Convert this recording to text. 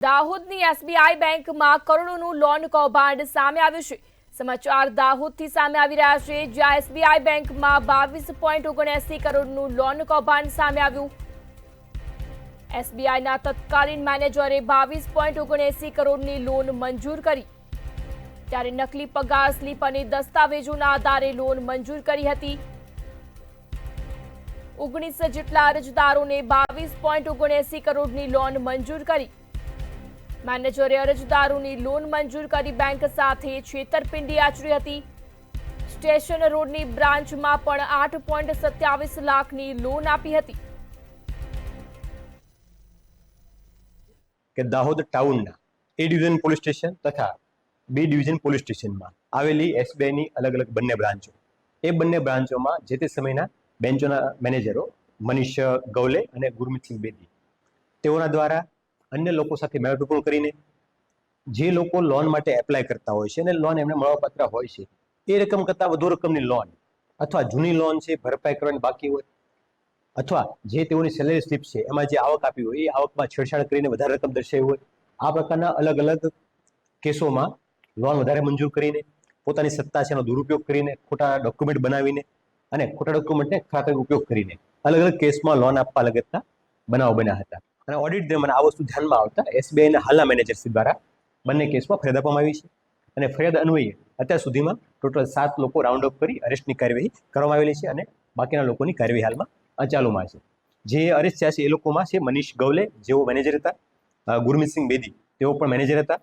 દાહોદની SBI બેંકમાં કરોડોનું loan કૌભાંડ સામે આવ્યું છે। સમાચાર દાહોદથી સામે આવી રહ્યા છે, જ્યાં એસબીઆઈ બેંકમાં 22.79 કરોડનું લોન કૌભાંડ સામે આવ્યું। એસબીઆઈના તત્કાલીન મેનેજરે 22.79 કરોડની લોન મંજૂર કરી, ત્યારે નકલી પગાર સ્લીપ અને દસ્તાવેજોના આધારે લોન મંજૂર કરી હતી। 19 જેટલા અરજદારોને 22.79 કરોડની લોન મંજૂર કરી। મેનેજરે અરજદારોની લોન મંજૂર કરી બેંક સાથે છેતરપિંડી આચરી હતી। સ્ટેશન રોડની બ્રાન્ચમાં પણ 8.27 લાખની લોન આપી હતી। કે દાહોદ ટાઉનના એ ડિવિઝન પોલીસ સ્ટેશન તથા બી ડિવિઝન પોલીસ સ્ટેશનમાં આવેલી એસબીઆઈની અલગ અલગ બંને બ્રાન્ચો, એ બંને બ્રાન્ચોમાં જે તે સમયના બેન્ચોના મેનેજરો મનીષ ગવલે અને ગુરમીતસિંહ બેદી, તેઓના દ્વારા અન્ય લોકો સાથે મેળાટોપણ કરીને જે લોકો લોન માટે એપ્લાય કરતા હોય છે અને લોન એમને મળવાપાત્ર હોય છે, એ રકમ કરતાં વધુ રકમની લોન અથવા જૂની લોન છે ભરપાઈ કરવાની બાકી હોય, અથવા જે તેઓની સેલેરી સ્લીપ છે એમાં જે આવક આપી હોય એ આવકમાં છેડછાડ કરીને વધારે રકમ દર્શાવી હોય, આ પ્રકારના અલગ અલગ કેસોમાં લોન વધારે મંજૂર કરીને પોતાની સત્તા છે એનો દુરુપયોગ કરીને ખોટા ડોક્યુમેન્ટ બનાવીને અને ખોટા ડોક્યુમેન્ટને ખરા તરીકે ઉપયોગ કરીને અલગ અલગ કેસમાં લોન આપવા લગતના બનાવો બન્યા હતા। અને ઓડિટ દરમિયાન આ વસ્તુ ધ્યાનમાં આવતા એસબીઆઈના હાલના મેનેજરશ્રી દ્વારા બંને કેસમાં ફરિયાદ આપવામાં આવી છે અને ફરિયાદ અન્વયે અત્યાર સુધીમાં ટોટલ 7 લોકો રાઉન્ડ અપ કરી અરેસ્ટની કાર્યવાહી કરવામાં આવેલી છે અને બાકીના લોકોની કાર્યવાહી હાલમાં ચાલુમાં છે। જે અરેસ્ટ થયા છે એ લોકોમાં છે મનીષ ગવલે, જેઓ મેનેજર હતા, ગુરમીતસિંહ બેદી, તેઓ પણ મેનેજર હતા,